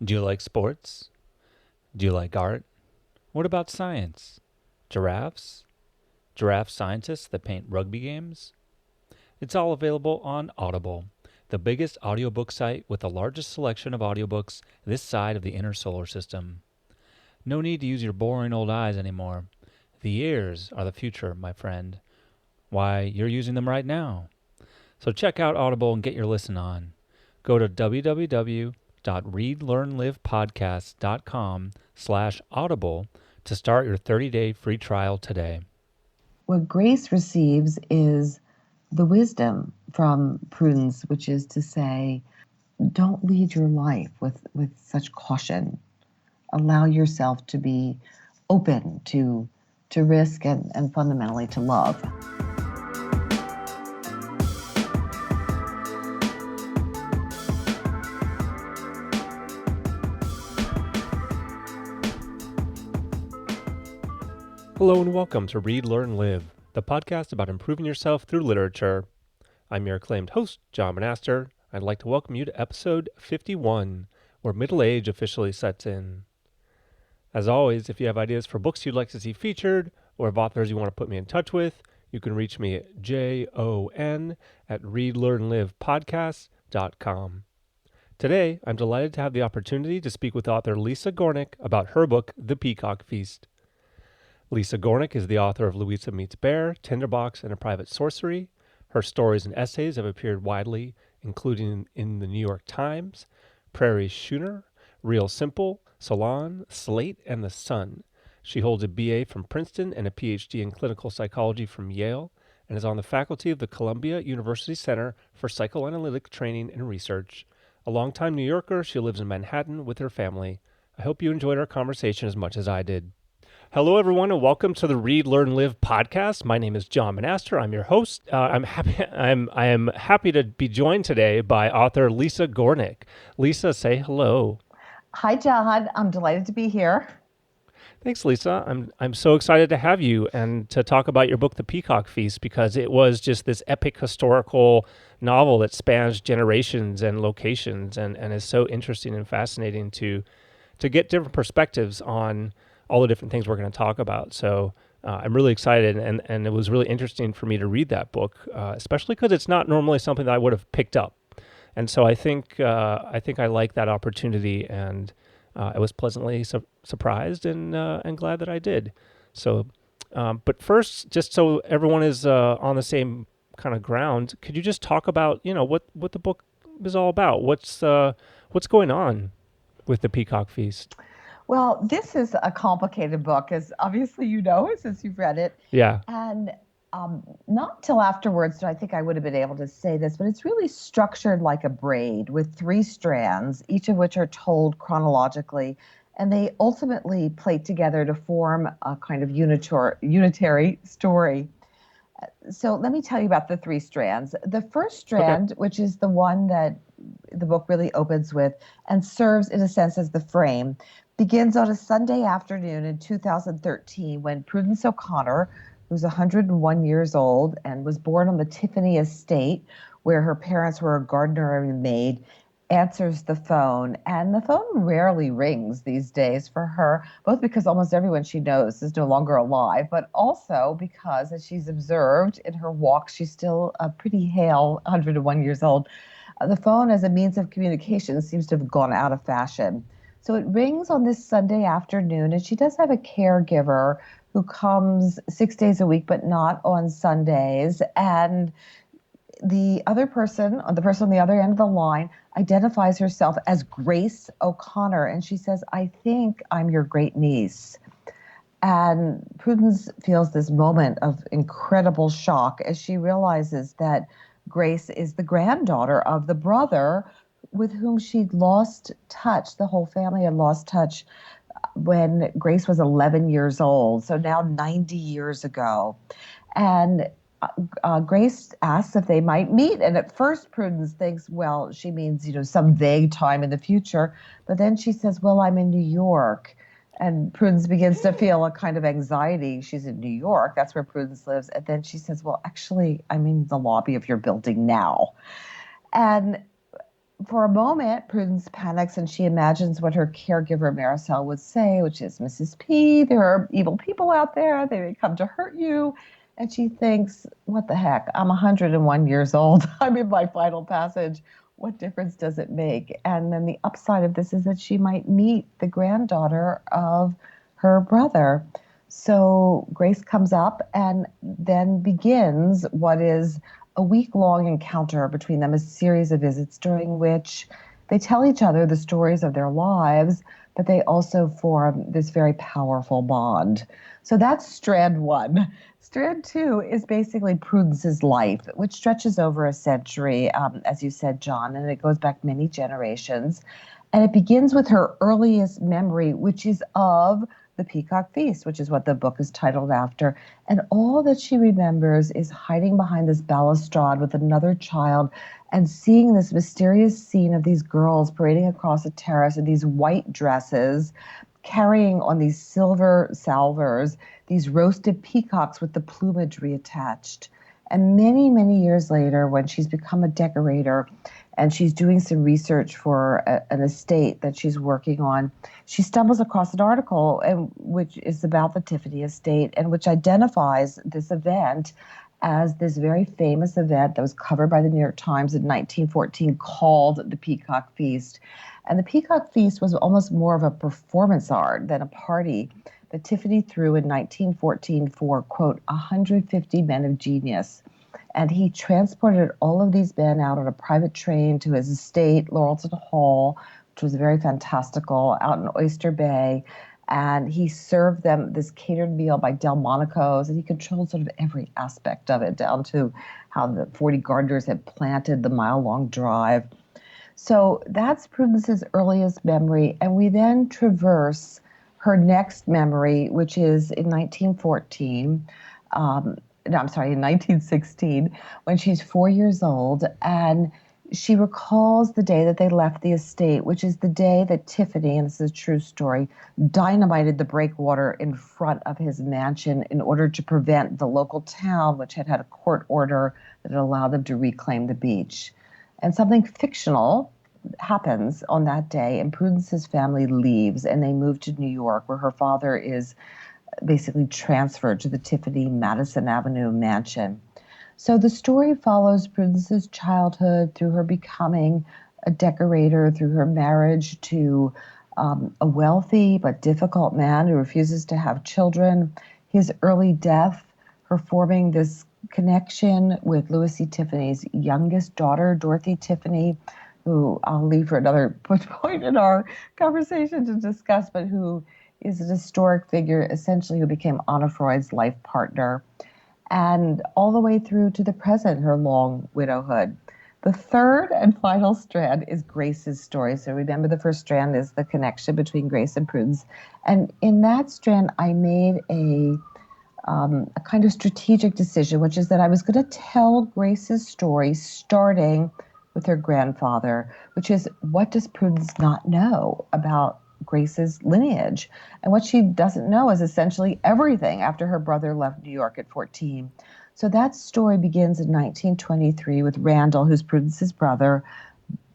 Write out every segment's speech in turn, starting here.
Do you like sports? Do you like art? What about science? Giraffes? Giraffe scientists that paint rugby games? It's all available on Audible, the biggest audiobook site with the largest selection of audiobooks this side of the inner solar system. No need to use your boring old eyes anymore. The ears are the future, my friend. Why, you're using them right now. So check out Audible and get your listen on. Go to www.readlearnlivepodcast.com/audible to start your 30-day free trial today. What Grace receives is the wisdom from Prudence, which is to say, don't lead your life with such caution. Allow yourself to be open to risk and fundamentally to love. Hello and welcome to Read, Learn, Live, the podcast about improving yourself through literature. I'm your acclaimed host, John Monaster. I'd like to welcome you to episode 51, where middle age officially sets in. As always, if you have ideas for books you'd like to see featured, or of authors you want to put me in touch with, you can reach me at jon@readlearnlivepodcast.com. Today, I'm delighted to have the opportunity to speak with author Lisa Gornick about her book, The Peacock Feast. Lisa Gornick is the author of Louisa Meets Bear, Tinderbox, and A Private Sorcery. Her stories and essays have appeared widely, including in the New York Times, Prairie Schooner, Real Simple, Salon, Slate, and The Sun. She holds a BA from Princeton and a PhD in clinical psychology from Yale, and is on the faculty of the Columbia University Center for Psychoanalytic Training and Research. A longtime New Yorker, she lives in Manhattan with her family. I hope you enjoyed our conversation as much as I did. Hello, everyone, and welcome to the Read, Learn, Live podcast. My name is John Monaster. I'm your host. I am happy to be joined today by author Lisa Gornick. Lisa, say hello. Hi, John. I'm delighted to be here. Thanks, Lisa. I'm so excited to have you and to talk about your book, The Peacock Feast, because it was just this epic historical novel that spans generations and locations, and is so interesting and fascinating to get different perspectives on all the different things we're going to talk about. So I'm really excited, and it was really interesting for me to read that book, especially because it's not normally something that I would have picked up. And so I think I like that opportunity, and I was pleasantly surprised and glad that I did. So, but first, just so everyone is on the same kind of ground, could you just talk about what the book is all about? What's going on with the Peacock Feast? Well, this is a complicated book, as obviously you know, since you've read it. Yeah. And not till afterwards do I think I would have been able to say this, but it's really structured like a braid with 3 strands, each of which are told chronologically, and they ultimately plait together to form a kind of unitary story. So let me tell you about the 3 strands. The first strand, which is the one that the book really opens with and serves in a sense as the frame, begins on a Sunday afternoon in 2013 when Prudence O'Connor, who's 101 years old and was born on the Tiffany estate where her parents were a gardener and maid, answers the phone. And the phone rarely rings these days for her, both because almost everyone she knows is no longer alive, but also because, as she's observed in her walks, she's still a pretty hale 101 years old. The phone as a means of communication seems to have gone out of fashion. So it rings on this Sunday afternoon, and she does have a caregiver who comes 6 days a week, but not on Sundays. And the person on the other end of the line, identifies herself as Grace O'Connor. And she says, "I think I'm your great niece." And Prudence feels this moment of incredible shock as she realizes that Grace is the granddaughter of the brother with whom she'd lost touch. The whole family had lost touch when Grace was 11 years old, so now 90 years ago. And Grace asks if they might meet. And at first, Prudence thinks, well, she means, some vague time in the future. But then she says, well, I'm in New York. And Prudence begins to feel a kind of anxiety. She's in New York. That's where Prudence lives. And then she says, well, actually, I'm in the lobby of your building now. And For a moment, Prudence panics and she imagines what her caregiver Maricel would say, which is, Mrs. P, there are evil people out there. They may come to hurt you. And she thinks, what the heck? I'm 101 years old. I'm in my final passage. What difference does it make? And then the upside of this is that she might meet the granddaughter of her brother. So Grace comes up and then begins what is a week-long encounter between them, a series of visits during which they tell each other the stories of their lives, but they also form this very powerful bond. So that's strand one. Strand two is basically Prudence's life, which stretches over a century, as you said, John, and it goes back many generations. And it begins with her earliest memory, which is of the Peacock Feast, which is what the book is titled after. And all that she remembers is hiding behind this balustrade with another child and seeing this mysterious scene of these girls parading across a terrace in these white dresses, carrying on these silver salvers, these roasted peacocks with the plumage reattached. And many, many years later, when she's become a decorator and she's doing some research for an estate that she's working on, she stumbles across an article which is about the Tiffany estate and which identifies this event as this very famous event that was covered by the New York Times in 1914 called the Peacock Feast. And the Peacock Feast was almost more of a performance art than a party that Tiffany threw in 1914 for, quote, 150 men of genius. And he transported all of these men out on a private train to his estate, Laurelton Hall, which was very fantastical, out in Oyster Bay. And he served them this catered meal by Delmonico's, and he controlled sort of every aspect of it, down to how the 40 gardeners had planted the mile-long drive. So that's Prudence's earliest memory. And we then traverse her next memory, which is in 1914. No, I'm sorry, in 1916, when she's 4 years old. And she recalls the day that they left the estate, which is the day that Tiffany, and this is a true story, dynamited the breakwater in front of his mansion in order to prevent the local town, which had had a court order that allowed them to reclaim the beach. And something fictional happens on that day, and Prudence's family leaves and they move to New York, where her father is basically transferred to the Tiffany Madison Avenue mansion. So the story follows Prudence's childhood through her becoming a decorator, through her marriage to a wealthy but difficult man who refuses to have children, his early death, her forming this connection with Louis C. Tiffany's youngest daughter, Dorothy Tiffany, who I'll leave for another point in our conversation to discuss, but who is an historic figure, essentially, who became Anna Freud's life partner, and all the way through to the present, her long widowhood. The third and final strand is Grace's story. So remember, the first strand is the connection between Grace and Prudence. And in that strand, I made a kind of strategic decision, which is that I was going to tell Grace's story starting with her grandfather, which is, what does Prudence not know about Grace's lineage? And what she doesn't know is essentially everything after her brother left New York at 14. So that story begins in 1923 with Randall, who's Prudence's brother,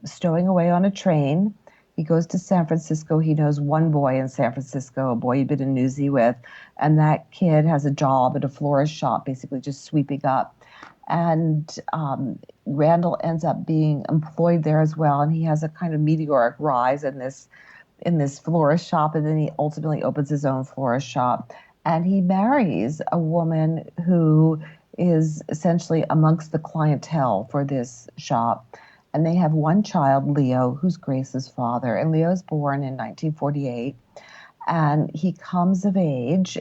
stowing away on a train. He goes to San Francisco. He knows one boy in San Francisco, a boy he'd been a newsie with, and that kid has a job at a florist shop, basically just sweeping up. And Randall ends up being employed there as well, and he has a kind of meteoric rise in this florist shop, and then he ultimately opens his own florist shop. And he marries a woman who is essentially amongst the clientele for this shop. And they have one child, Leo, who's Grace's father. And Leo's born in 1948. And he comes of age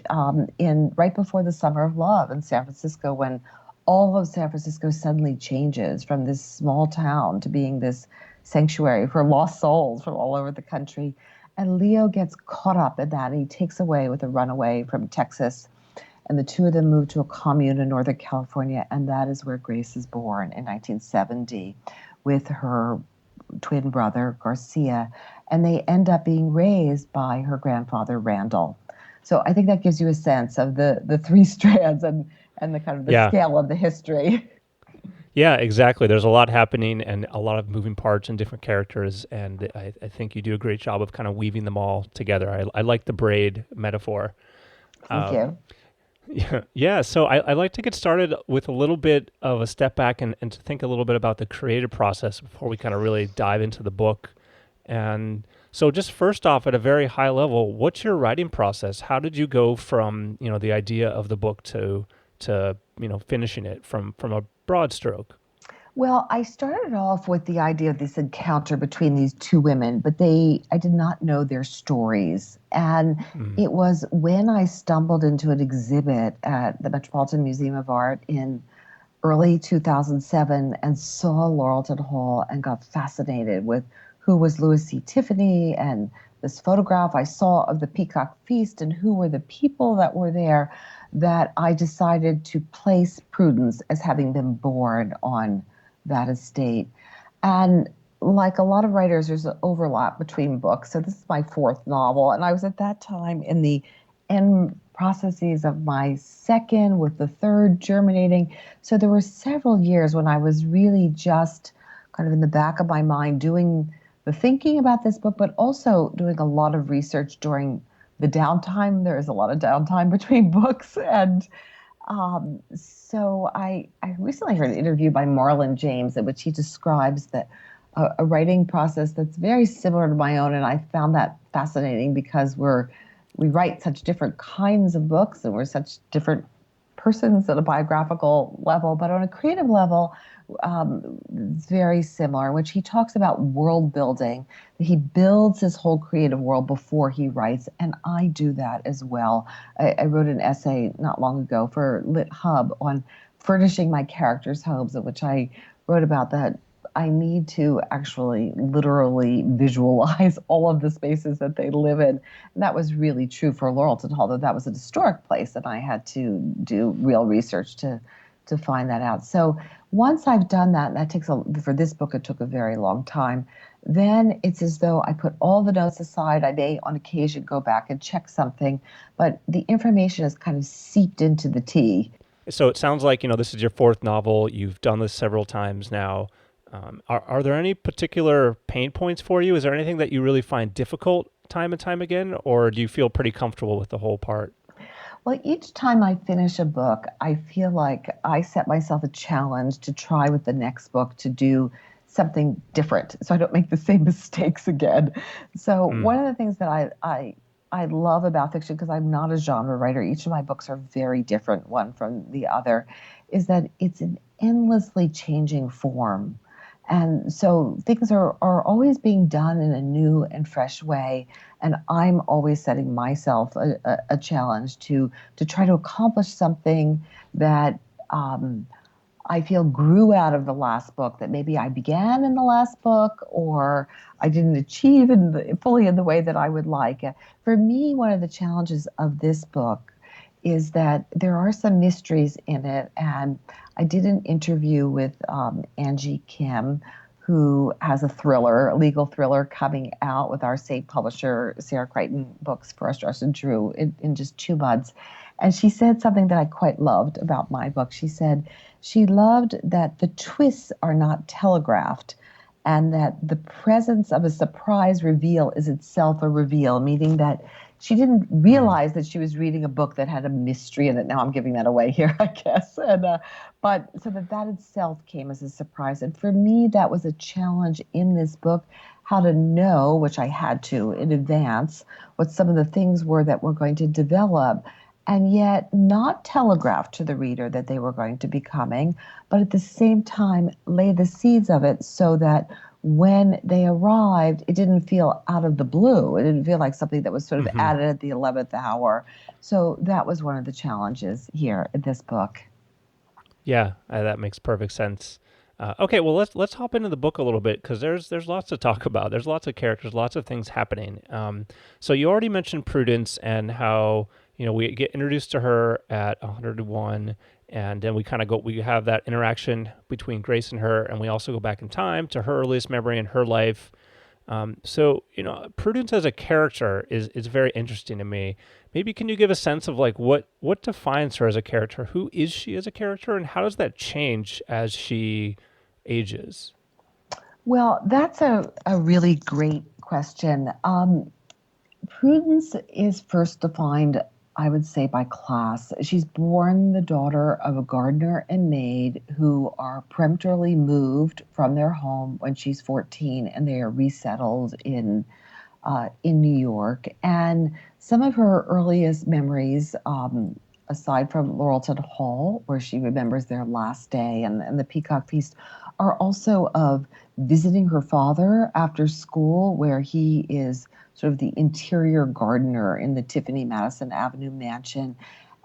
in right before the Summer of Love in San Francisco, when all of San Francisco suddenly changes from this small town to being this sanctuary for lost souls from all over the country. And Leo gets caught up in that, and he takes away with a runaway from Texas. And the two of them move to a commune in Northern California, and that is where Grace is born in 1970 with her twin brother, Garcia. And they end up being raised by her grandfather, Randall. So I think that gives you a sense of the three strands and the kind of the Yeah. scale of the history. Yeah, exactly. There's a lot happening and a lot of moving parts and different characters, and I think you do a great job of kind of weaving them all together. I like the braid metaphor. Thank Um, you. yeah, yeah. So I like to get started with a little bit of a step back and to think a little bit about the creative process before we kind of really dive into the book. And so, just first off, at a very high level, what's your writing process? How did you go from the idea of the book to finishing it from a broad stroke? Well, I started off with the idea of this encounter between these two women, but I did not know their stories. And Mm. it was when I stumbled into an exhibit at the Metropolitan Museum of Art in early 2007 and saw Laurelton Hall and got fascinated with who was Louis C. Tiffany and this photograph I saw of the Peacock Feast and who were the people that were there, that I decided to place Prudence as having been born on that estate. And like a lot of writers, there's an overlap between books. So this is my fourth novel, and I was at that time in the end processes of my second, with the third germinating. So there were several years when I was really just kind of in the back of my mind doing the thinking about this book, but also doing a lot of research during the downtime. There is a lot of downtime between books. And so I recently heard an interview by Marlon James in which he describes that a writing process that's very similar to my own, and I found that fascinating because we write such different kinds of books and we're such different persons at a biographical level, but on a creative level, it's very similar, in which he talks about world building. He builds his whole creative world before he writes, and I do that as well. I wrote an essay not long ago for Lit Hub on furnishing my characters' homes, in which I wrote about that I need to actually literally visualize all of the spaces that they live in. And that was really true for Laurelton Hall, though that was an historic place, and I had to do real research to find that out. So once I've done that, and that takes for this book, it took a very long time. Then it's as though I put all the notes aside. I may, on occasion, go back and check something, but the information is kind of seeped into the tea. So it sounds like this is your fourth novel. You've done this several times now. Are there any particular pain points for you? Is there anything that you really find difficult time and time again, or do you feel pretty comfortable with the whole part? Well, each time I finish a book, I feel like I set myself a challenge to try with the next book to do something different so I don't make the same mistakes again. So, Mm. one of the things that I love about fiction, because I'm not a genre writer, each of my books are very different one from the other, is that it's an endlessly changing form. And so things are always being done in a new and fresh way. And I'm always setting myself a challenge to try to accomplish something that I feel grew out of the last book, that maybe I began in the last book or I didn't achieve fully in the way that I would like. For me, one of the challenges of this book is that there are some mysteries in it. And I did an interview with Angie Kim, who has a legal thriller coming out with our state publisher, Sarah Crichton Books, for us, Rush and Drew, in just 2 months. And she said something that I quite loved about my book. She said she loved that the twists are not telegraphed and that the presence of a surprise reveal is itself a reveal, meaning that she didn't Mm. realize that she was reading a book that had a mystery in it. Now I'm giving that away here, I guess. But so that itself came as a surprise. And for me, that was a challenge in this book, how to know, which I had to in advance, what some of the things were that were going to develop, and yet not telegraph to the reader that they were going to be coming, but at the same time lay the seeds of it so that when they arrived, it didn't feel out of the blue. It didn't feel like something that was sort of Hmm. added at the 11th hour. So that was one of the challenges here in this book. Yeah, that makes perfect sense. Okay, well let's hop into the book a little bit because there's lots to talk about. There's lots of characters, lots of things happening. So you already mentioned Prudence and how we get introduced to her at 101, and then we have that interaction between Grace and her, and we also go back in time to her earliest memory in her life. Prudence as a character is very interesting to me. Maybe can you give a sense of like what defines her as a character? Who is she as a character, and how does that change as she ages? Well, that's a really great question. Prudence is first defined, I would say, by class. She's born the daughter of a gardener and maid who are peremptorily moved from their home when she's 14, and they are resettled in New York. And some of her earliest memories, aside from Laurelton Hall, where she remembers their last day, and the Peacock Feast, are also of visiting her father after school, where he is sort of the interior gardener in the Tiffany Madison Avenue mansion,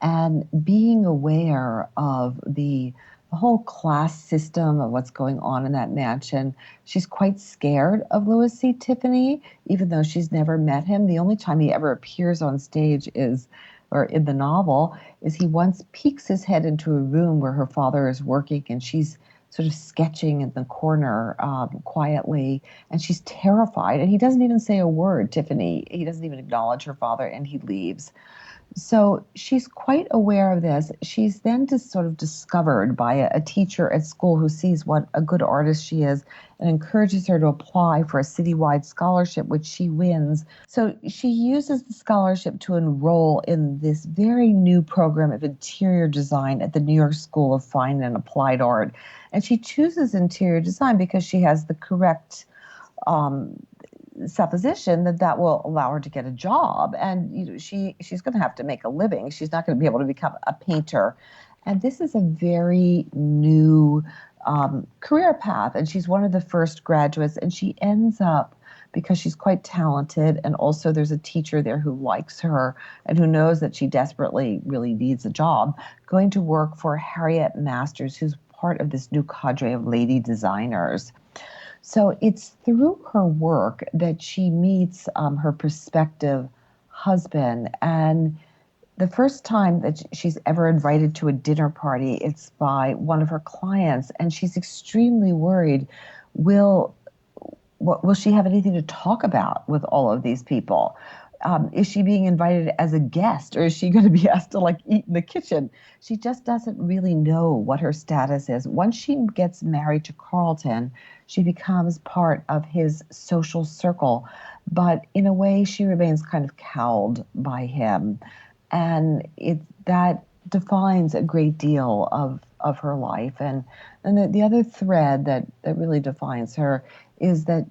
and being aware of the whole class system of what's going on in that mansion. She's quite scared of Louis C. Tiffany, even though she's never met him. The only time he ever appears on stage is, or in the novel, is he once peeks his head into a room where her father is working and she's sort of sketching in the corner quietly, and she's terrified. And he doesn't even say a word, Tiffany. He doesn't even acknowledge her father, and he leaves. So she's quite aware of this. She's then just sort of discovered by a teacher at school who sees what a good artist she is and encourages her to apply for a citywide scholarship, which she wins. So she uses the scholarship to enroll in this very new program of interior design at the New York School of Fine and Applied Art. And she chooses interior design because she has the correct um, supposition that that will allow her to get a job, and she's going to have to make a living. She's not going to be able to become a painter, and this is a very new career path. And she's one of the first graduates, and she ends up, because she's quite talented, and also there's a teacher there who likes her and who knows that she desperately really needs a job, going to work for Harriet Masters, who's part of this new cadre of lady designers. So it's through her work that she meets her prospective husband. And the first time that she's ever invited to a dinner party, it's by one of her clients. And she's extremely worried, will, will she have anything to talk about with all of these people? Is she being invited as a guest, or is she going to be asked to like eat in the kitchen? She just doesn't really know what her status is. Once she gets married to Carlton, she becomes part of his social circle, but in a way she remains kind of cowed by him. And that defines a great deal of her life. And the other thread that really defines her is that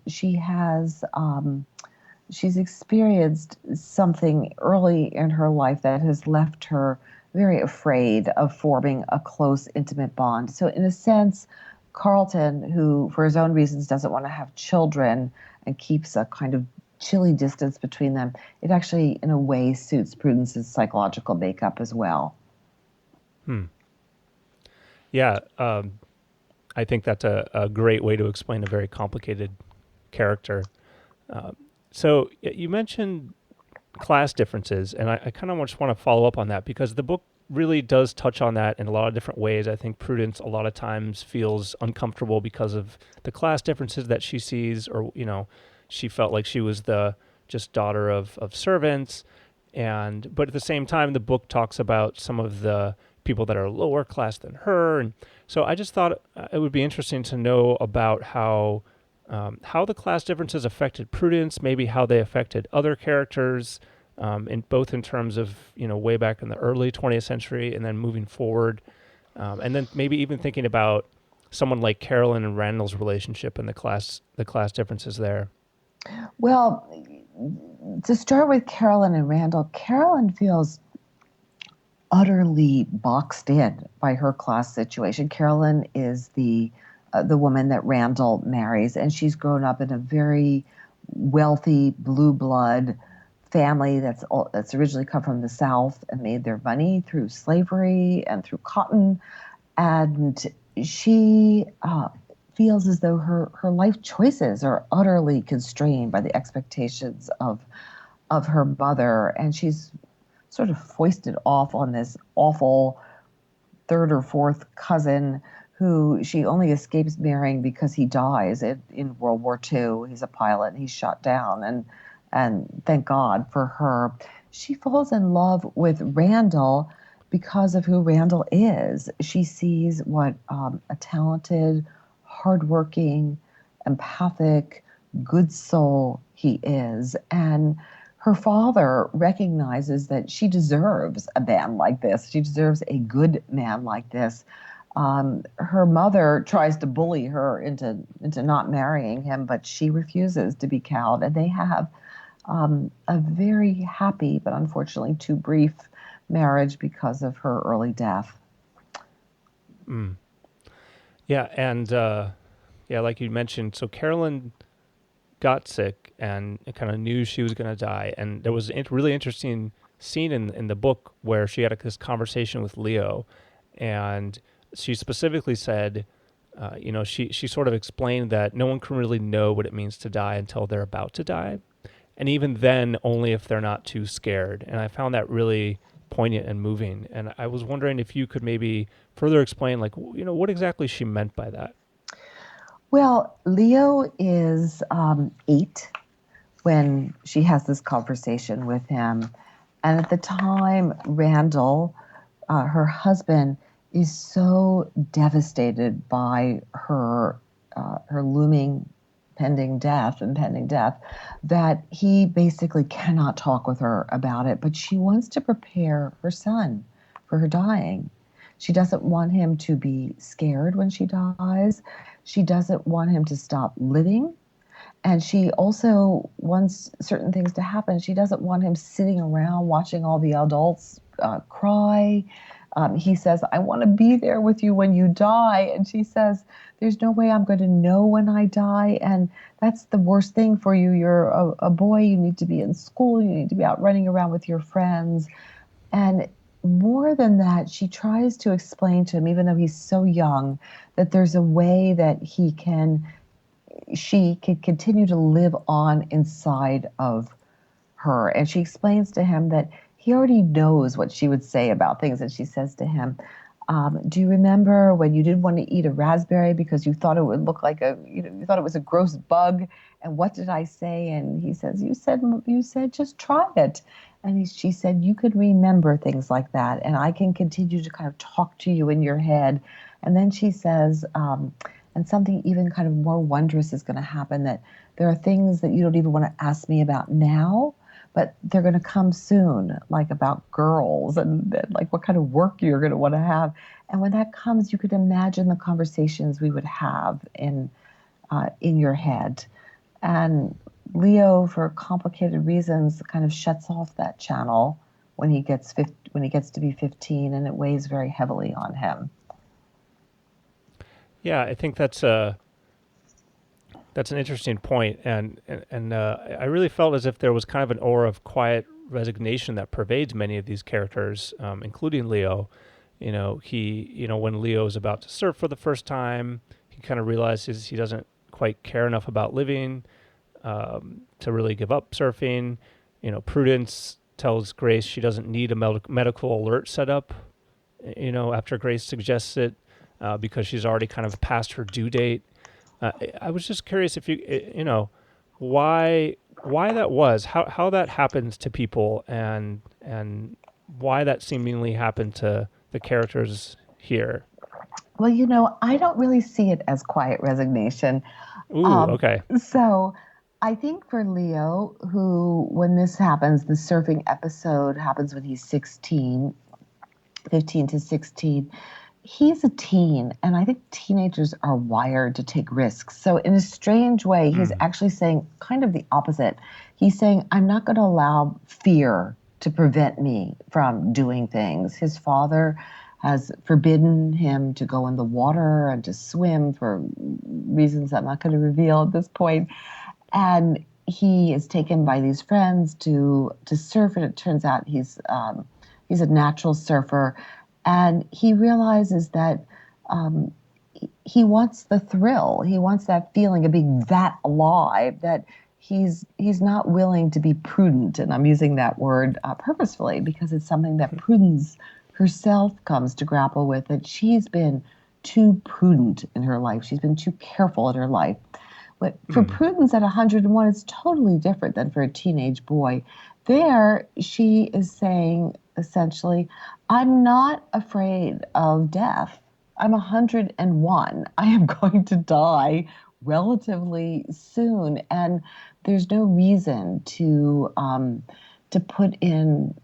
she's experienced something early in her life that has left her very afraid of forming a close, intimate bond. So, in a sense, Carlton, who for his own reasons doesn't want to have children and keeps a kind of chilly distance between them, it actually, in a way, suits Prudence's psychological makeup as well. Hmm. Yeah, I think that's a great way to explain a very complicated character. So you mentioned class differences, and I kind of just want to follow up on that because the book really does touch on that in a lot of different ways. I think Prudence a lot of times feels uncomfortable because of the class differences that she sees, or she felt like she was the just daughter of servants, but at the same time, the book talks about some of the people that are lower class than her, and so I just thought it would be interesting to know about how the class differences affected Prudence, maybe how they affected other characters, in terms of way back in the early 20th century and then moving forward, and then maybe even thinking about someone like Carolyn and Randall's relationship and the class differences there. Well, to start with Carolyn and Randall, Carolyn feels utterly boxed in by her class situation. Carolyn is the woman that Randall marries, and she's grown up in a very wealthy blue blood family that's originally come from the South and made their money through slavery and through cotton, and she feels as though her life choices are utterly constrained by the expectations of her mother, and she's sort of foisted off on this awful third or fourth cousin who she only escapes marrying because he dies in World War II. He's a pilot and he's shot down, and thank God for her. She falls in love with Randall because of who Randall is. She sees what a talented, hardworking, empathic, good soul he is. And her father recognizes that she deserves a man like this. She deserves a good man like this. Her mother tries to bully her into not marrying him, but she refuses to be cowed. And they have a very happy, but unfortunately too brief marriage because of her early death. Mm. Yeah, and yeah, like you mentioned, so Carolyn got sick and kind of knew she was going to die, and there was a really interesting scene in the book where she had this conversation with Leo, and she specifically said, she sort of explained that no one can really know what it means to die until they're about to die, and even then, only if they're not too scared. And I found that really poignant and moving. And I was wondering if you could maybe further explain, like, what exactly she meant by that. Well, Leo is 8 when she has this conversation with him. And at the time, Randall, her husband, is so devastated by her looming impending death, that he basically cannot talk with her about it. But she wants to prepare her son for her dying. She doesn't want him to be scared when she dies. She doesn't want him to stop living. And she also wants certain things to happen. She doesn't want him sitting around watching all the adults cry. He says, I want to be there with you when you die. And she says, there's no way I'm going to know when I die. And that's the worst thing for you. You're a boy. You need to be in school. You need to be out running around with your friends. And more than that, she tries to explain to him, even though he's so young, that there's a way that she can continue to live on inside of her. And she explains to him that he already knows what she would say about things. And she says to him, do you remember when you didn't want to eat a raspberry because you thought it would look like you thought it was a gross bug? And what did I say? And he says, you said, just try it. And she said, you could remember things like that. And I can continue to kind of talk to you in your head. And then she says, and something even kind of more wondrous is going to happen, that there are things that you don't even want to ask me about now, but they're going to come soon, like about girls and like what kind of work you're going to want to have. And when that comes, you could imagine the conversations we would have in your head. And Leo, for complicated reasons, kind of shuts off that channel when he gets to be 15, and it weighs very heavily on him. Yeah, I think that's an interesting point, and I really felt as if there was kind of an aura of quiet resignation that pervades many of these characters, including Leo. When Leo is about to surf for the first time, he kind of realizes he doesn't quite care enough about living to really give up surfing. Prudence tells Grace she doesn't need a medical alert set up. After Grace suggests it, because she's already kind of past her due date. I was just curious if why that was, how that happens to people, and why that seemingly happened to the characters here. Well, I don't really see it as quiet resignation. Ooh, okay. So I think for Leo, who, when this happens, the surfing episode happens when he's 16, 15 to 16, he's a teen, and I think teenagers are wired to take risks. So in a strange way, he's actually saying kind of the opposite. He's saying, I'm not going to allow fear to prevent me from doing things. His father has forbidden him to go in the water and to swim for reasons I'm not going to reveal at this point. And he is taken by these friends to surf, and it turns out he's a natural surfer. And he realizes that he wants the thrill. He wants that feeling of being that alive, that he's not willing to be prudent. And I'm using that word purposefully because it's something that Prudence herself comes to grapple with, that she's been too prudent in her life. She's been too careful in her life. But for Hmm. Prudence at 101, it's totally different than for a teenage boy. There, she is saying essentially, I'm not afraid of death. I'm 101. I am going to die relatively soon, and there's no reason to put in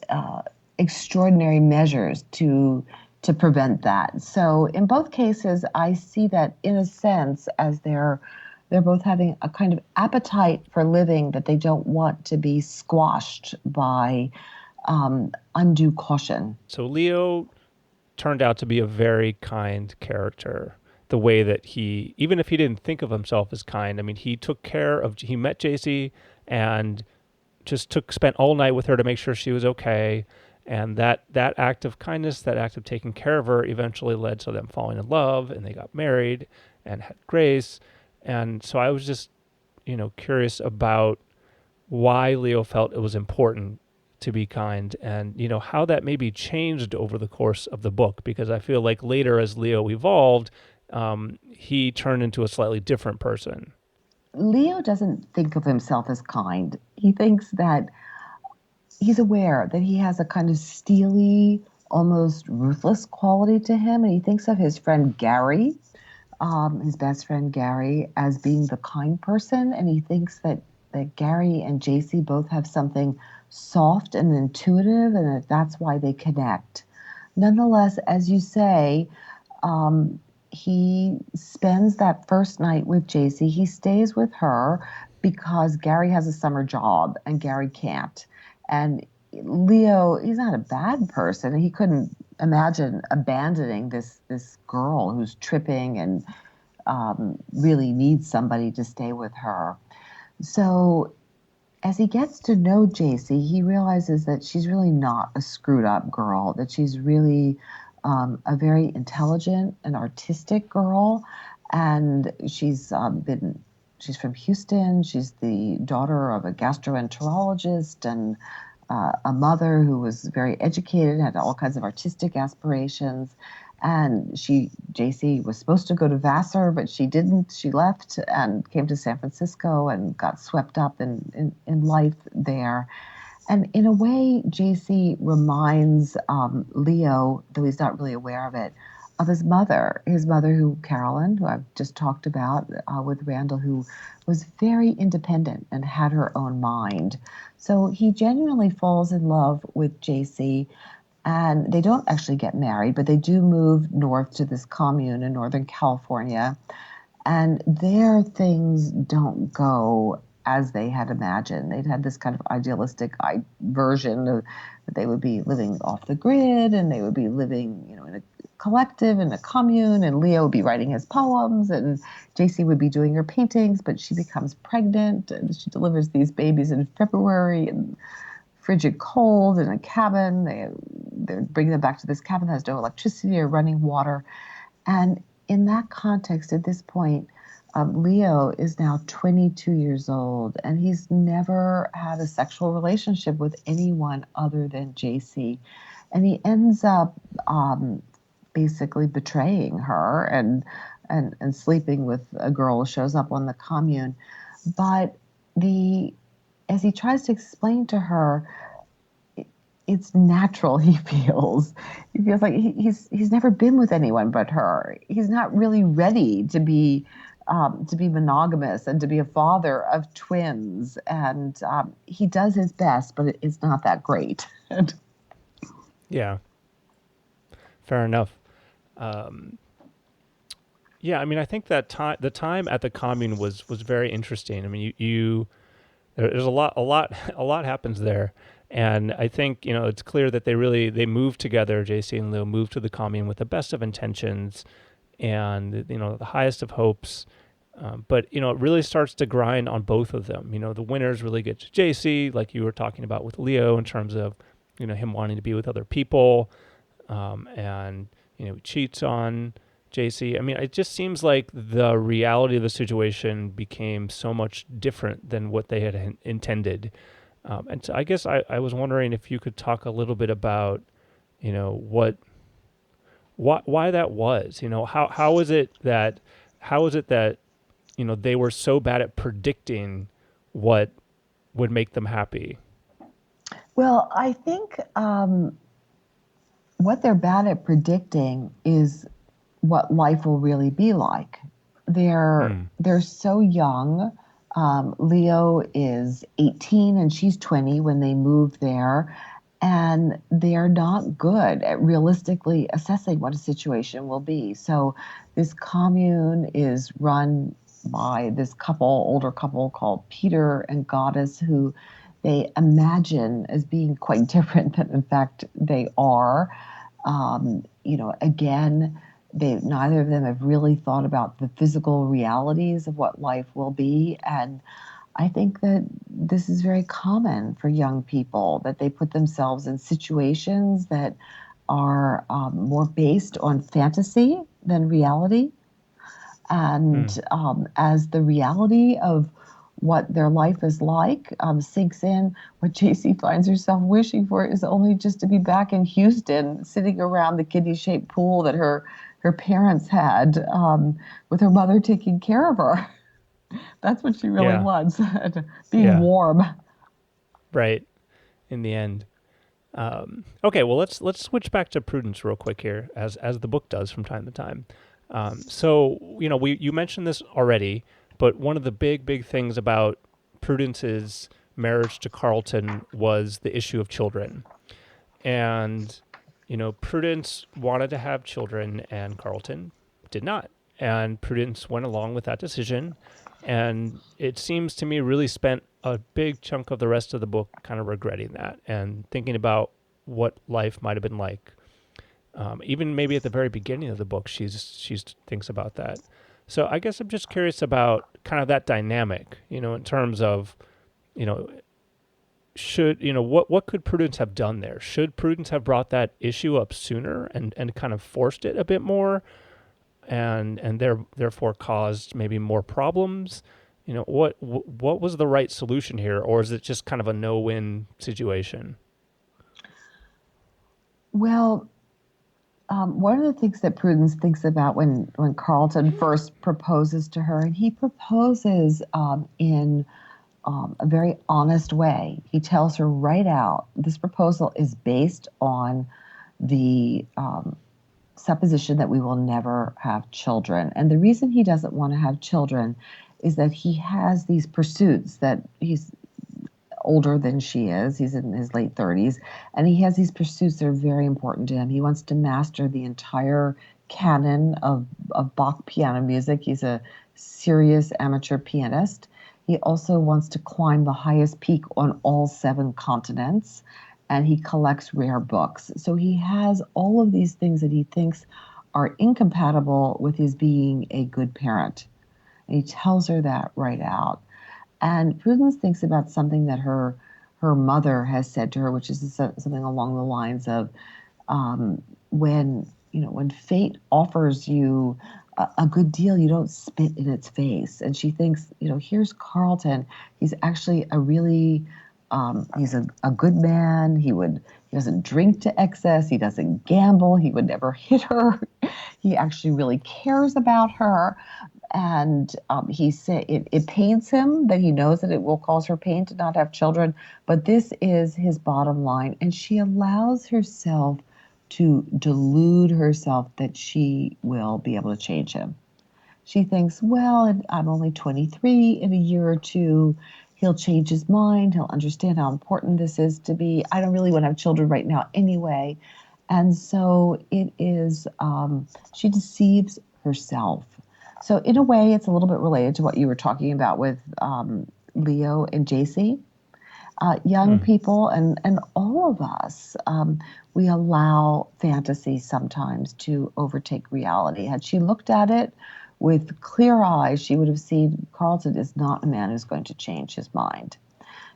uh, extraordinary measures to prevent that. So in both cases, I see that in a sense as they're both having a kind of appetite for living that they don't want to be squashed by undue caution. So Leo turned out to be a very kind character. The way that he, even if he didn't think of himself as kind, I mean, he took care of, he met JC and just spent all night with her to make sure she was okay. And that act of kindness, that act of taking care of her, eventually led to them falling in love, and they got married and had Grace. And so I was just, curious about why Leo felt it was important to be kind, and how that maybe changed over the course of the book, because I feel like later as Leo evolved, he turned into a slightly different person. Leo doesn't think of himself as kind. He thinks that he's aware that he has a kind of steely, almost ruthless quality to him, and he thinks of his friend Gary, his best friend Gary, as being the kind person, and he thinks that Gary and JC both have something soft and intuitive, and that that's why they connect. Nonetheless, as you say, he spends that first night with JC. He stays with her because Gary has a summer job and Gary can't. And Leo, he's not a bad person. He couldn't imagine abandoning this girl who's tripping and really needs somebody to stay with her. So as he gets to know JC, he realizes that she's really not a screwed up girl, that she's really a very intelligent and artistic girl. And she's from Houston. She's the daughter of a gastroenterologist and a mother who was very educated, had all kinds of artistic aspirations. And JC was supposed to go to Vassar, but she didn't. She left and came to San Francisco and got swept up in life there. And in a way, JC reminds Leo, though he's not really aware of it, of his mother, who Carolyn, who I've just talked about with Randall, who was very independent and had her own mind. So he genuinely falls in love with JC, and they don't actually get married, but they do move north to this commune in Northern California. And there things don't go as they had imagined. They'd had this kind of idealistic version of that they would be living off the grid and they would be living, in a collective, in a commune, and Leo would be writing his poems and JC would be doing her paintings, but she becomes pregnant and she delivers these babies in February and frigid cold in a cabin. They bring them back to this cabin that has no electricity or running water. And in that context, at this point, Leo is now 22 years old, and he's never had a sexual relationship with anyone other than JC. And he ends up basically betraying her and sleeping with a girl who shows up on the commune. But as he tries to explain to her, it's natural. He feels like he's never been with anyone but her. He's not really ready to be monogamous and to be a father of twins, and he does his best, but it's not that great. Yeah, fair enough. Um, yeah, I mean, I think that the time at the commune was very interesting. I mean, there's a lot happens there, and I think it's clear that they moved together. JC and Leo moved to the commune with the best of intentions, and the highest of hopes. But it really starts to grind on both of them. The winners really get to JC, like you were talking about with Leo, in terms of him wanting to be with other people, and he cheats on JC. I mean, it just seems like the reality of the situation became so much different than what they had intended. And so I guess I was wondering if you could talk a little bit about, what why that was. How is it that they were so bad at predicting what would make them happy? Well, I think what they're bad at predicting is what life will really be like. Mm, They're so young. Leo is 18 and she's 20 when they move there, and they're not good at realistically assessing what a situation will be. So this commune is run by this older couple called Peter and Goddess, who they imagine as being quite different than in fact they are. Again, they neither of them have really thought about the physical realities of what life will be, and I think that this is very common for young people, that they put themselves in situations that are more based on fantasy than reality. And mm, as the reality of what their life is like sinks in, what JC finds herself wishing for is only just to be back in Houston, sitting around the kidney-shaped pool that her parents had, with her mother taking care of her. That's what she really yeah, wants, being yeah, warm. right. In the end. Okay, well let's switch back to Prudence real quick here, as the book does from time to time. So you mentioned this already, but one of the big things about Prudence's marriage to Carlton was the issue of children, and Prudence wanted to have children, and Carlton did not, and Prudence went along with that decision, and it seems to me really spent a big chunk of the rest of the book kind of regretting that and thinking about what life might have been like. Even maybe at the very beginning of the book, she's thinks about that. So I guess I'm just curious about kind of that dynamic, in terms of, you know, what could Prudence have done there? Should Prudence have brought that issue up sooner and kind of forced it a bit more, and therefore caused maybe more problems? What was the right solution here, or is it just kind of a no-win situation? Well, one of the things that Prudence thinks about when Carlton first proposes to her, and he proposes in a very honest way. He tells her right out this proposal is based on the supposition that we will never have children. And the reason he doesn't want to have children is that he has these pursuits that he's older than she is. He's in his late 30s, and he has these pursuits that are very important to him. He wants to master the entire canon of Bach piano music. He's a serious amateur pianist. He also wants to climb the highest peak on all seven continents, and he collects rare books. So he has all of these things that he thinks are incompatible with his being a good parent. And he tells her that right out. And Prudence thinks about something that her mother has said to her, which is something along the lines of, when fate offers you a good deal, you don't spit in its face. And she thinks, here's Carlton. He's actually he's a good man. He doesn't drink to excess. He doesn't gamble. He would never hit her. He actually really cares about her. And he said it pains him that he knows that it will cause her pain to not have children, but this is his bottom line. And she allows herself to delude herself that she will be able to change him. She thinks, well, I'm only 23. In a year or two, he'll change his mind. He'll understand how important this is to be. I don't really want to have children right now anyway. And so it is, she deceives herself. So, in a way, it's a little bit related to what you were talking about with Leo and JC. Young Mm, people and all of us, we allow fantasy sometimes to overtake reality. Had she looked at it with clear eyes, she would have seen Carlton is not a man who's going to change his mind.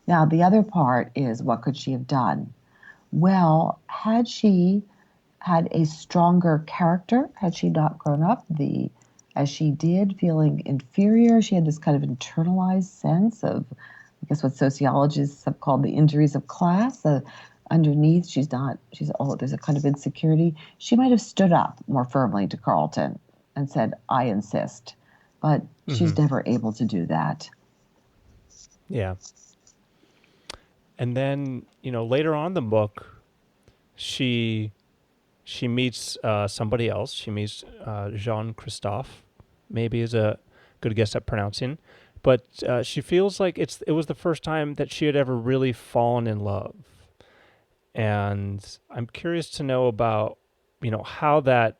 Now, the other part is what could she have done? Well, had she had a stronger character, had she not grown up as she did, feeling inferior, she had this kind of internalized sense of, I guess, what sociologists have called the injuries of class. underneath she's not, she's, oh, there's a kind of insecurity. She might have stood up more firmly to Carlton and said, I insist, but Hmm. she's never able to do that. Yeah. And then, later on in the book, she she meets somebody else. She meets Jean Christophe, maybe is a good guess at pronouncing. But she feels like it was the first time that she had ever really fallen in love. And I'm curious to know about, how that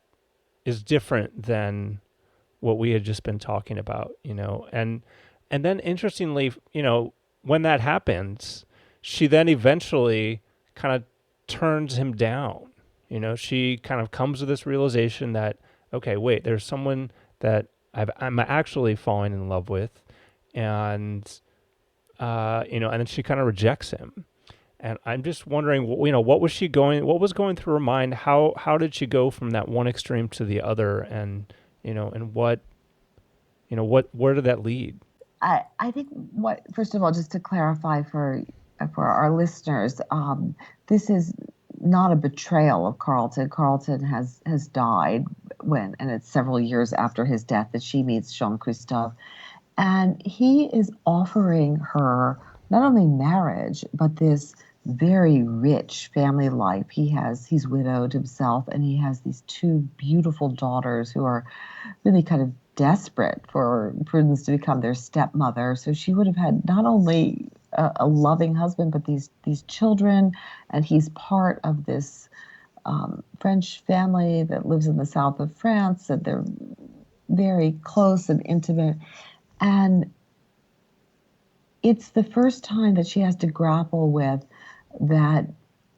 is different than what we had just been talking about, and then interestingly, when that happens, she then eventually kind of turns him down. She kind of comes to this realization that, okay, wait, there's someone that I'm actually falling in love with, and and then she kind of rejects him. And I'm just wondering, what was going through her mind? How did she go from that one extreme to the other? And, and where did that lead? I think what, first of all, just to clarify for our listeners, this is not a betrayal of Carlton. Carlton has died when, and it's several years after his death that she meets Jean Christophe, and he is offering her not only marriage but this very rich family life. He's widowed himself, and he has these two beautiful daughters who are really kind of desperate for Prudence to become their stepmother. So she would have had not only a loving husband, but these children, and he's part of this French family that lives in the south of France, and they're very close and intimate. And it's the first time that she has to grapple with that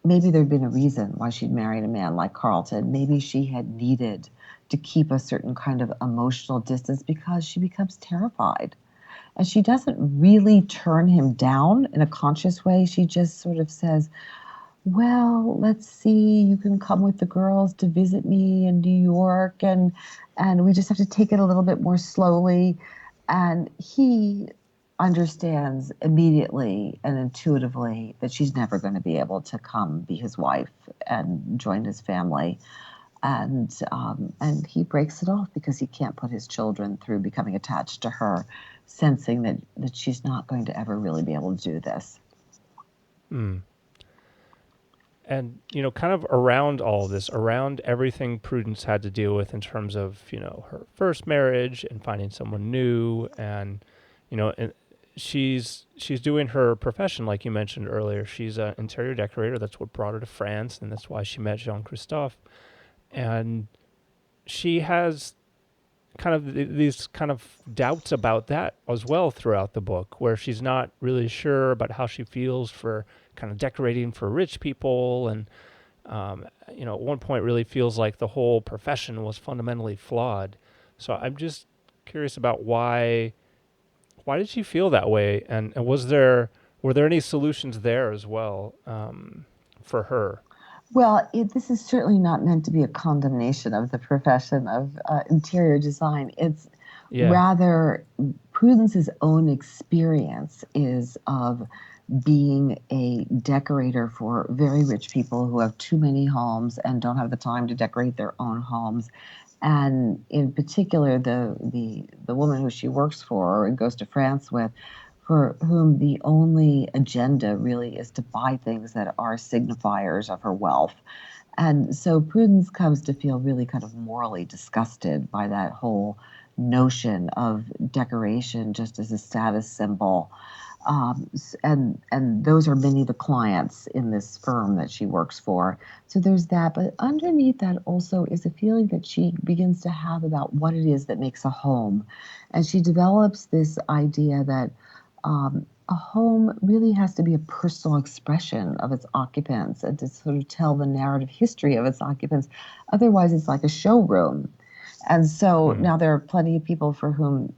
maybe there'd been a reason why she'd married a man like Carlton. Maybe she had needed to keep a certain kind of emotional distance because she becomes terrified. And she doesn't really turn him down in a conscious way. She just sort of says, well, let's see, you can come with the girls to visit me in New York, and we just have to take it a little bit more slowly. And he understands immediately and intuitively that she's never going to be able to come be his wife and join his family. And he breaks it off because he can't put his children through becoming attached to her, sensing that she's not going to ever really be able to do this. Mm. And, kind of around all of this, around everything Prudence had to deal with in terms of, her first marriage and finding someone new, and she's doing her profession like you mentioned earlier. She's an interior decorator. That's what brought her to France, and that's why she met Jean Christophe. And she has kind of these kind of doubts about that as well throughout the book, where she's not really sure about how she feels for kind of decorating for rich people, and at one point really feels like the whole profession was fundamentally flawed. So I'm just curious about why did she feel that way, and were there any solutions there as well, for her? Well, this is certainly not meant to be a condemnation of the profession of interior design. It's Yeah. rather Prudence's own experience is of being a decorator for very rich people who have too many homes and don't have the time to decorate their own homes. And in particular, the woman who she works for and goes to France with, for whom the only agenda really is to buy things that are signifiers of her wealth. And so Prudence comes to feel really kind of morally disgusted by that whole notion of decoration just as a status symbol. And those are many of the clients in this firm that she works for. So there's that, but underneath that also is a feeling that she begins to have about what it is that makes a home, and she develops this idea that a home really has to be a personal expression of its occupants and to sort of tell the narrative history of its occupants. Otherwise, it's like a showroom. And so Hmm. now there are plenty of people for whom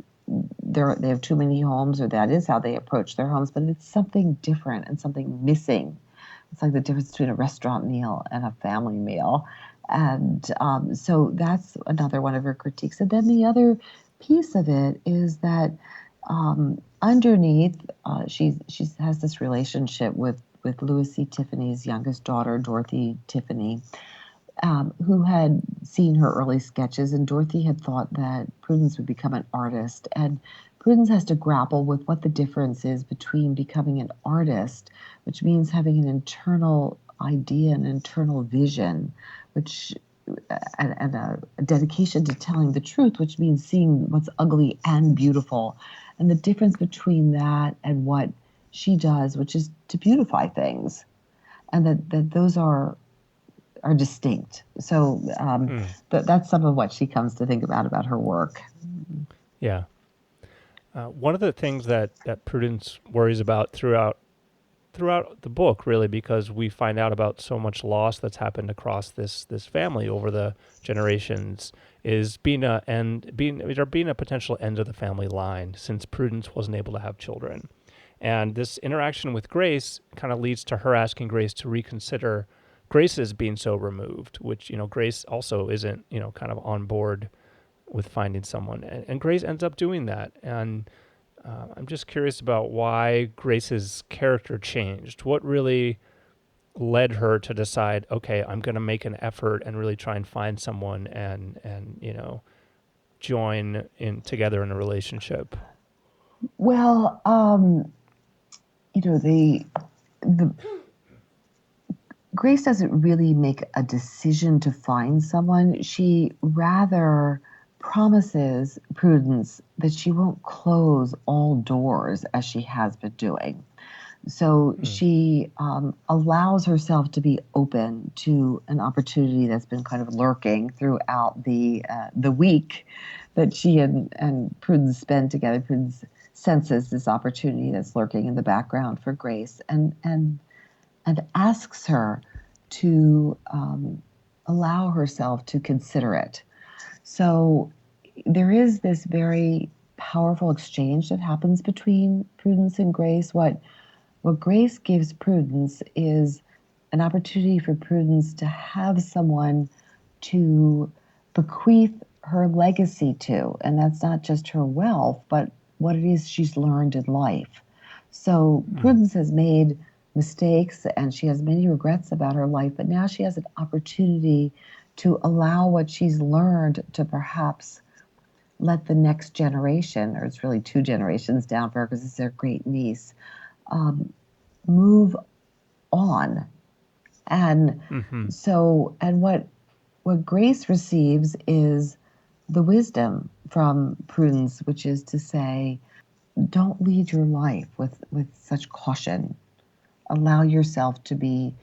they have too many homes, or that is how they approach their homes, but it's something different and something missing. It's like the difference between a restaurant meal and a family meal. And so that's another one of her critiques. And then the other piece of it is that underneath, she has this relationship with with Louis C. Tiffany's youngest daughter, Dorothy Tiffany, who had seen her early sketches, and Dorothy had thought that Prudence would become an artist. And Prudence has to grapple with what the difference is between becoming an artist, which means having an internal idea, an internal vision, which and a dedication to telling the truth, which means seeing what's ugly and beautiful, and the difference between that and what she does, which is to beautify things, and that those are distinct. So that's some of what she comes to think about her work. Yeah. One of the things that Prudence worries about throughout the book, really, because we find out about so much loss that's happened across this family over the generations, is being a potential end of the family line, since Prudence wasn't able to have children. And this interaction with Grace kind of leads to her asking Grace to reconsider Grace's being so removed, which, Grace also isn't, kind of on board with finding someone. And Grace ends up doing that. And I'm just curious about why Grace's character changed. What really led her to decide, okay, I'm going to make an effort and really try and find someone and join in together in a relationship? Well, the Grace doesn't really make a decision to find someone. She rather promises Prudence that she won't close all doors as she has been doing. So she allows herself to be open to an opportunity that's been kind of lurking throughout the week that she and Prudence spend together. Prudence senses this opportunity that's lurking in the background for Grace, and asks her to allow herself to consider it. So there is this very powerful exchange that happens between Prudence and Grace. What Grace gives Prudence is an opportunity for Prudence to have someone to bequeath her legacy to. And that's not just her wealth, but what it is she's learned in life. So Prudence has made mistakes and she has many regrets about her life, but now she has an opportunity to allow what she's learned to perhaps let the next generation, or it's really two generations down for her because it's their great niece, move on. And so, and what Grace receives is the wisdom from Prudence, which is to say, don't lead your life with such caution. Allow yourself to be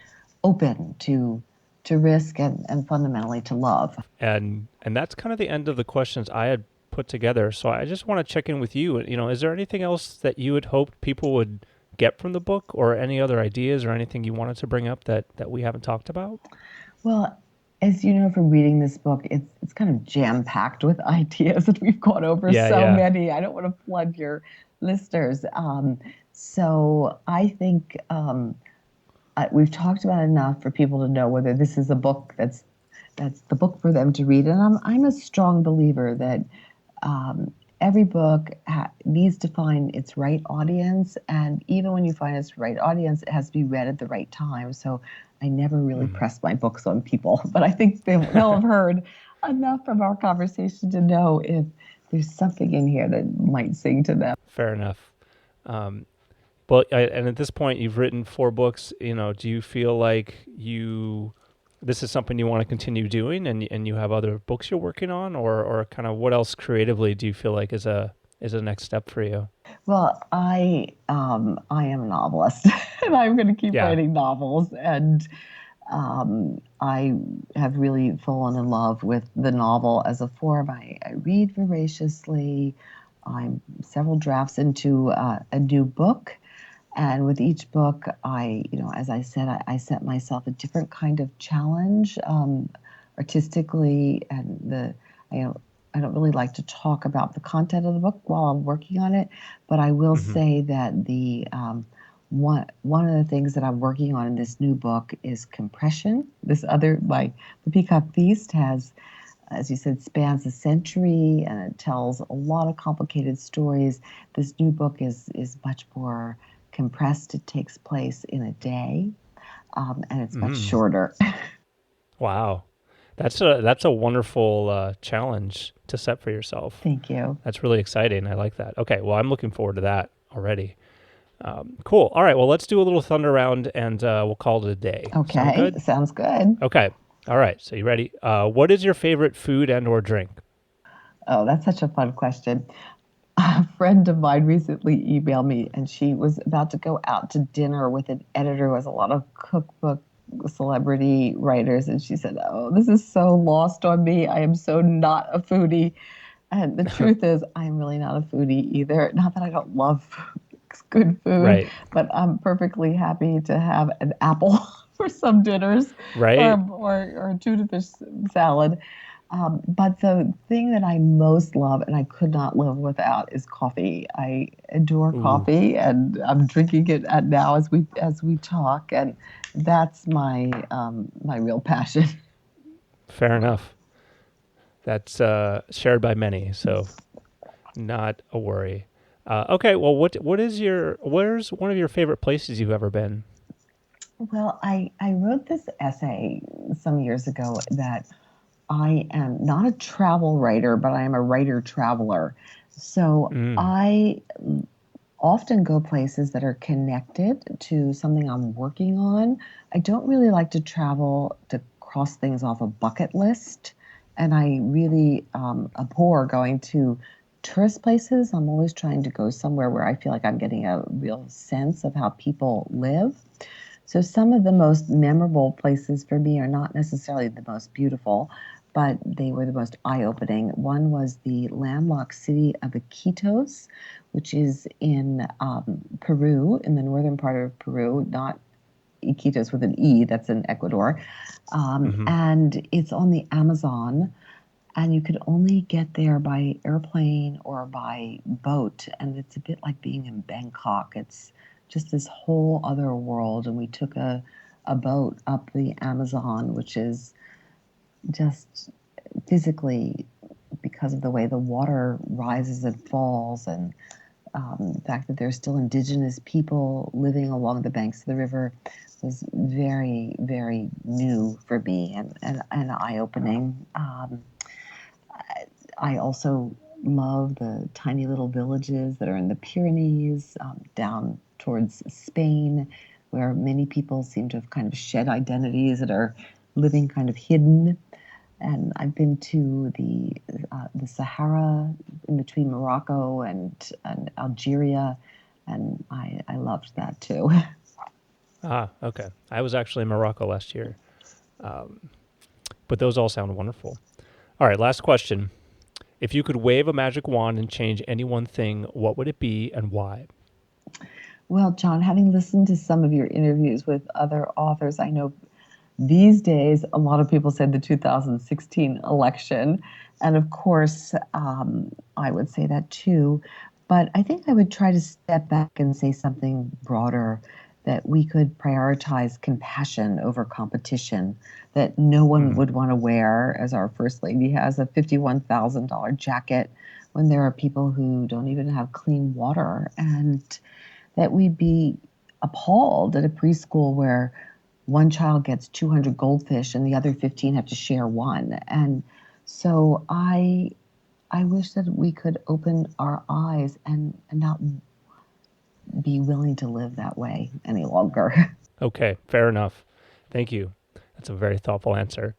open to risk and fundamentally to love. And that's kind of the end of the questions I had put together. So I just want to check in with you. Is there anything else that you had hoped people would get from the book, or any other ideas or anything you wanted to bring up that we haven't talked about? Well, as you know from reading this book, it's kind of jam-packed with ideas, and we've gone over so many. I don't want to flood your listeners. So I think we've talked about enough for people to know whether this is a book that's the book for them to read. And I'm a strong believer that every book needs to find its right audience, and even when you find its right audience, it has to be read at the right time. So I never really press my books on people, but I think they'll have heard enough from our conversation to know if there's something in here that might sing to them. Fair enough. But and at this point, you've written 4 books. Do you feel like this is something you want to continue doing, and you have other books you're working on, or kind of what else creatively do you feel like is a next step for you? Well, I am a novelist, and I'm going to keep writing novels. And I have really fallen in love with the novel as a form. I read voraciously. I'm several drafts into a new book. And with each book, as I said, I set myself a different kind of challenge artistically, and I don't really like to talk about the content of the book while I'm working on it, but I will say that the one of the things that I'm working on in this new book is compression. The Peacock Feast has, as you said, spans a century, and it tells a lot of complicated stories. This new book is much more compressed. It takes place in a day, and it's much Mm. shorter. Wow. That's a wonderful challenge to set for yourself. Thank you. That's really exciting. I like that. Okay, well, I'm looking forward to that already. Cool. All right, well, let's do a little thunder round, and we'll call it a day. Sound Okay, good? sounds good. Okay. All right, so you ready? What is your favorite food and or drink? Oh, that's such a fun question. A friend of mine recently emailed me, and she was about to go out to dinner with an editor who has a lot of cookbook celebrity writers. And she said, "Oh, this is so lost on me. I am so not a foodie." And the truth is, I'm really not a foodie either. Not that I don't love good food, Right. but I'm perfectly happy to have an apple for some dinners Right? or a tuna fish salad. But the thing that I most love and I could not live without is coffee. I adore Ooh, coffee, and I'm drinking it now as we talk, and that's my real passion. fair enough. That's shared by many, so not a worry. Okay, well, where's one of your favorite places you've ever been? Well, I wrote this essay some years ago that I am not a travel writer, but I am a writer traveler. So Mm, I often go places that are connected to something I'm working on. I don't really like to travel to cross things off a bucket list. And I really abhor going to tourist places. I'm always trying to go somewhere where I feel like I'm getting a real sense of how people live. So some of the most memorable places for me are not necessarily the most beautiful, but they were the most eye-opening. One was the landlocked city of Iquitos, which is in Peru, in the northern part of Peru, not Iquitos with an E, that's in Ecuador. hmm. And it's on the Amazon, and you could only get there by airplane or by boat. And it's a bit like being in Bangkok. It's just this whole other world. And we took a boat up the Amazon, which is just physically, because of the way the water rises and falls, and the fact that there's still indigenous people living along the banks of the river, was very, very new for me and eye opening. I also love the tiny little villages that are in the Pyrenees, down towards Spain, where many people seem to have kind of shed identities that are living kind of hidden. And I've been to the Sahara in between Morocco and Algeria, and I loved that too. Ah, okay. I was actually in Morocco last year, um, but those all sound wonderful. All right, last question. If you could wave a magic wand and change any one thing, what would it be and why? Well, John, having listened to some of your interviews with other authors, I know these days a lot of people said the 2016 election. And of course, I would say that too. But I think I would try to step back and say something broader, that we could prioritize compassion over competition, that no one Hmm. would want to wear, as our First Lady has, a $51,000 jacket when there are people who don't even have clean water. And that we'd be appalled at a preschool where one child gets 200 goldfish and the other 15 have to share one. And so I wish that we could open our eyes and not be willing to live that way any longer. Okay, fair enough. Thank you. That's a very thoughtful answer.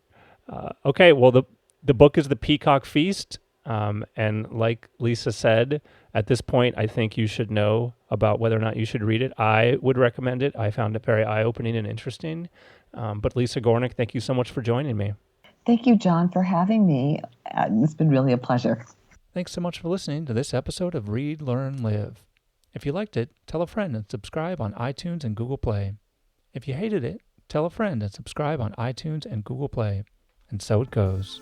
Okay, well the book is The Peacock Feast, and like Lisa said, at this point, I think you should know about whether or not you should read it. I would recommend it. I found it very eye opening and interesting. But Lisa Gornick, thank you so much for joining me. Thank you, John, for having me. It's been really a pleasure. Thanks so much for listening to this episode of Read, Learn, Live. If you liked it, tell a friend and subscribe on iTunes and Google Play. If you hated it, tell a friend and subscribe on iTunes and Google Play. And so it goes.